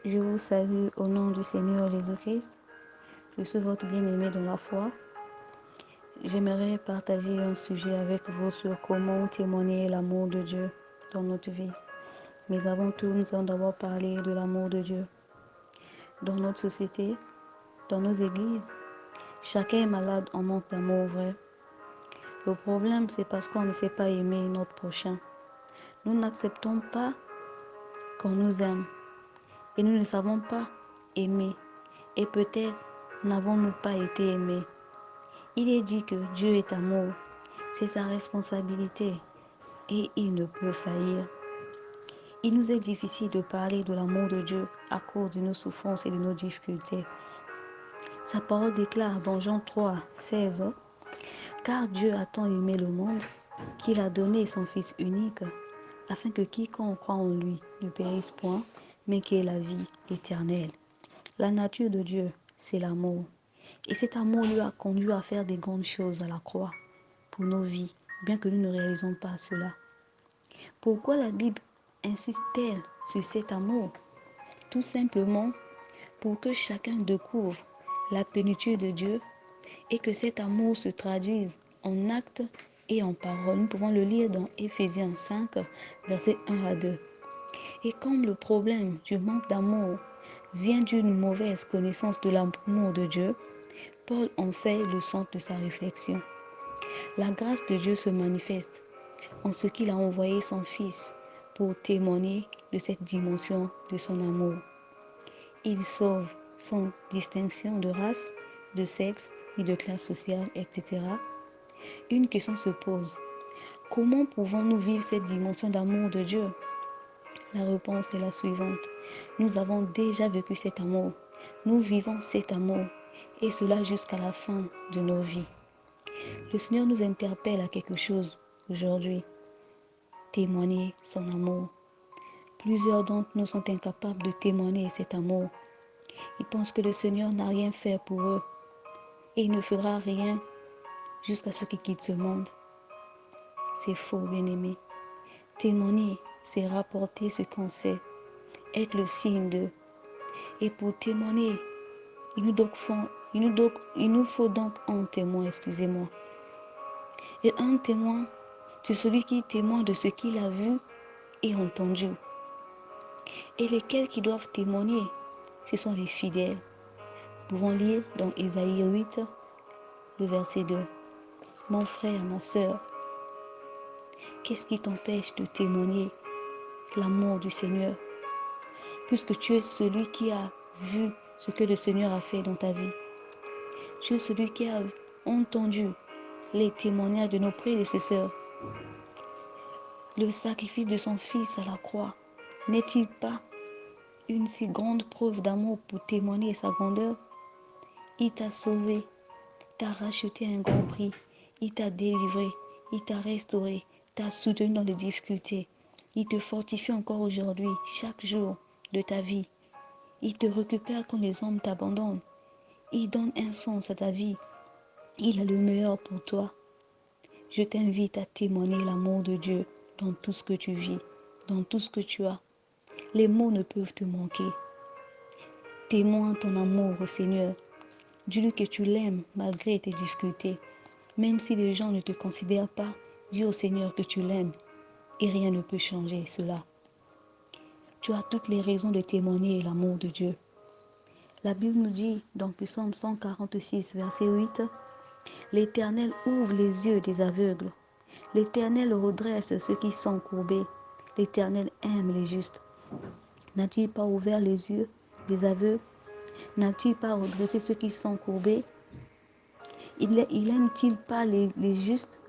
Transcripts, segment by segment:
Je vous salue au nom du Seigneur Jésus-Christ. Je suis votre bien-aimé dans la foi. J'aimerais partager un sujet avec vous sur comment témoigner l'amour de Dieu dans notre vie. Mais avant tout, nous allons d'abord parler de l'amour de Dieu. Dans notre société, dans nos églises, chacun est malade en manque d'amour vrai. Le problème, c'est parce qu'on ne sait pas aimer notre prochain. Nous n'acceptons pas qu'on nous aime et nous ne savons pas aimer. Et peut-être n'avons-nous pas été aimés. Il est dit que Dieu est amour. C'est sa responsabilité et il ne peut faillir. Il nous est difficile de parler de l'amour de Dieu à cause de nos souffrances et de nos difficultés. Sa parole déclare dans Jean 3, 16, « Car Dieu a tant aimé le monde qu'il a donné son Fils unique, afin que quiconque croit en lui ne périsse point, mais qu'il ait la vie éternelle. » La nature de Dieu, c'est l'amour. Et cet amour lui a conduit à faire des grandes choses à la croix pour nos vies, bien que nous ne réalisons pas cela. Pourquoi la Bible insiste-t-elle sur cet amour? Tout simplement pour que chacun découvre la plénitude de Dieu et que cet amour se traduise en actes et en paroles. Nous pouvons le lire dans Éphésiens 5, versets 1 à 2. Et comme le problème du manque d'amour vient d'une mauvaise connaissance de l'amour de Dieu, Paul en fait le centre de sa réflexion. La grâce de Dieu se manifeste en ce qu'il a envoyé son Fils pour témoigner de cette dimension de son amour. Il sauve sans distinction de race, de sexe, ni de classe sociale, etc. Une question se pose. Comment pouvons-nous vivre cette dimension d'amour de Dieu? La réponse est la suivante. Nous avons déjà vécu cet amour. Nous vivons cet amour. Et cela jusqu'à la fin de nos vies. Le Seigneur nous interpelle à quelque chose aujourd'hui. Témoigner son amour. Plusieurs d'entre nous sont incapables de témoigner cet amour. Ils pensent que le Seigneur n'a rien fait pour eux. Et il ne fera rien jusqu'à ce qu'il quitte ce monde. C'est faux, bien-aimé. Témoigner, c'est rapporter ce qu'on sait. Être le signe d'eux. Et pour témoigner, il nous faut donc un témoin, excusez-moi. Et un témoin, c'est celui qui témoigne de ce qu'il a vu et entendu. Et lesquels qui doivent témoigner, ce sont les fidèles. Nous pouvons lire dans Ésaïe 8, le verset 2. Mon frère, ma sœur, qu'est-ce qui t'empêche de témoigner l'amour du Seigneur? Puisque tu es celui qui a vu ce que le Seigneur a fait dans ta vie. Tu es celui qui a entendu les témoignages de nos prédécesseurs. Le sacrifice de son Fils à la croix n'est-il pas une si grande preuve d'amour pour témoigner sa grandeur? Il t'a sauvé, t'a racheté un grand prix, il t'a délivré, il t'a restauré, t'a soutenu dans les difficultés. Il te fortifie encore aujourd'hui, chaque jour de ta vie. Il te récupère quand les hommes t'abandonnent. Il donne un sens à ta vie. Il a le meilleur pour toi. Je t'invite à témoigner l'amour de Dieu dans tout ce que tu vis, dans tout ce que tu as. Les mots ne peuvent te manquer. Témoigne ton amour au Seigneur. Dis-lui que tu l'aimes malgré tes difficultés. Même si les gens ne te considèrent pas, dis au Seigneur que tu l'aimes et rien ne peut changer cela. Tu as toutes les raisons de témoigner l'amour de Dieu. La Bible nous dit dans Psaume 146, verset 8, « L'Éternel ouvre les yeux des aveugles. L'Éternel redresse ceux qui sont courbés. L'Éternel aime les justes. » N'a-t-il pas ouvert les yeux des aveugles? N'a-t-il pas redressé ceux qui sont courbés? Il aime-t-il pas les justes?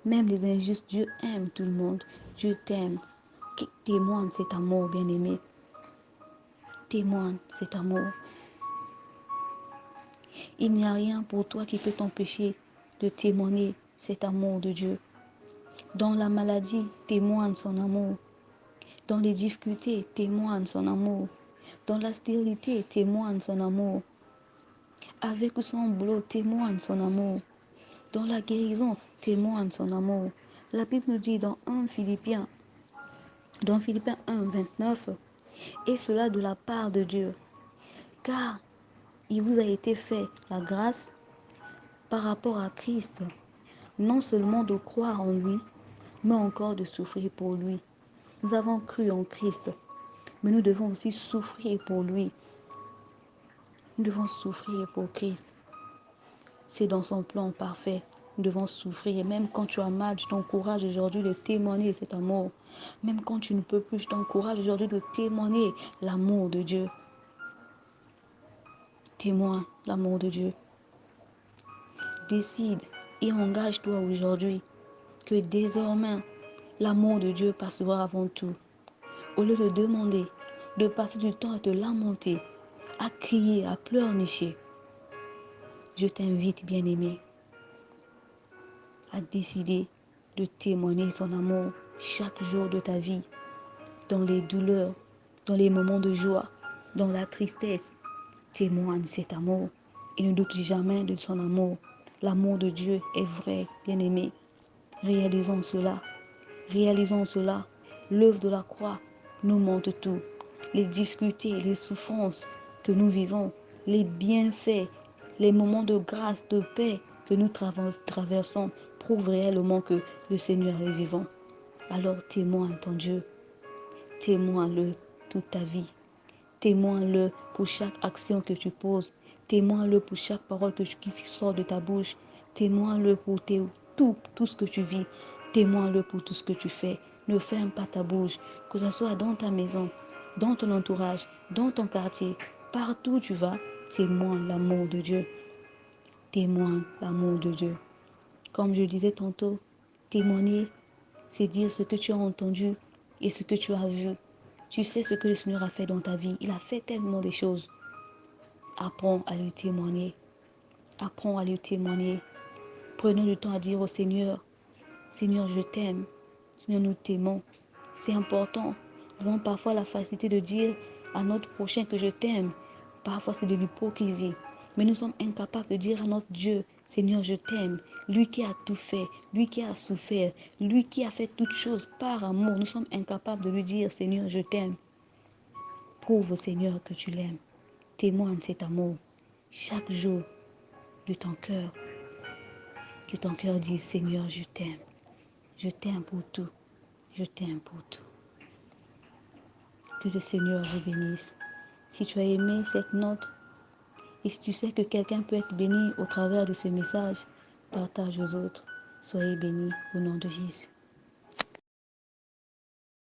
Même les injustes, Dieu aime tout le monde. Dieu t'aime. Témoigne cet amour, bien-aimé. Témoigne cet amour. Il n'y a rien pour toi qui peut t'empêcher de témoigner cet amour de Dieu. Dans la maladie, témoigne son amour. Dans les difficultés, témoigne son amour. Dans la stérilité, témoigne son amour. Avec ou sans boulot, témoigne son amour. Dans la guérison, témoigne son amour. La Bible nous dit dans Philippiens 1, 29, Et cela de la part de Dieu. Car il vous a été fait la grâce par rapport à Christ, non seulement de croire en lui, mais encore de souffrir pour lui. Nous avons cru en Christ, mais nous devons aussi souffrir pour lui. Nous devons souffrir pour Christ. C'est dans son plan parfait. Nous devons souffrir. Et même quand tu as mal, je t'encourage aujourd'hui de témoigner cet amour. Même quand tu ne peux plus, je t'encourage aujourd'hui de témoigner l'amour de Dieu. Témoigne l'amour de Dieu. Décide et engage-toi aujourd'hui que désormais, l'amour de Dieu passera avant tout. Au lieu de demander, de passer du temps à te lamenter, à crier, à pleurnicher, je t'invite, bien-aimé, à décider de témoigner son amour chaque jour de ta vie, dans les douleurs, dans les moments de joie, dans la tristesse. Témoigne cet amour et ne doute jamais de son amour. L'amour de Dieu est vrai, bien-aimé. Réalisons cela. Réalisons cela. L'œuvre de la croix nous montre tout. Les difficultés, les souffrances que nous vivons, les bienfaits, les moments de grâce, de paix que nous traversons prouvent réellement que le Seigneur est vivant. Alors témoigne ton Dieu. Témoigne-le toute ta vie. Témoigne-le pour chaque action que tu poses. Témoigne-le pour chaque parole qui sort de ta bouche. Témoigne-le pour tout ce que tu vis. Témoigne-le pour tout ce que tu fais. Ne ferme pas ta bouche, que ce soit dans ta maison, dans ton entourage, dans ton quartier, partout où tu vas, témoigne l'amour de Dieu. Témoigne l'amour de Dieu. Comme je disais tantôt, témoigner, c'est dire ce que tu as entendu et ce que tu as vu. Tu sais ce que le Seigneur a fait dans ta vie. Il a fait tellement de choses. Apprends à lui témoigner. Apprends à lui témoigner. Prenons du temps à dire au Seigneur, Seigneur, je t'aime. Seigneur, nous t'aimons. C'est important. Nous avons parfois la facilité de dire à notre prochain que je t'aime. Parfois, c'est de l'hypocrisie. Mais nous sommes incapables de dire à notre Dieu, Seigneur, je t'aime. Lui qui a tout fait, lui qui a souffert, lui qui a fait toutes choses par amour. Nous sommes incapables de lui dire, Seigneur, je t'aime. Prouve au Seigneur que tu l'aimes. Témoigne cet amour chaque jour de ton cœur. Que ton cœur dise, Seigneur, je t'aime. Je t'aime pour tout. Je t'aime pour tout. Que le Seigneur vous bénisse. Si tu as aimé cette note et si tu sais que quelqu'un peut être béni au travers de ce message, partage aux autres. Soyez bénis au nom de Jésus.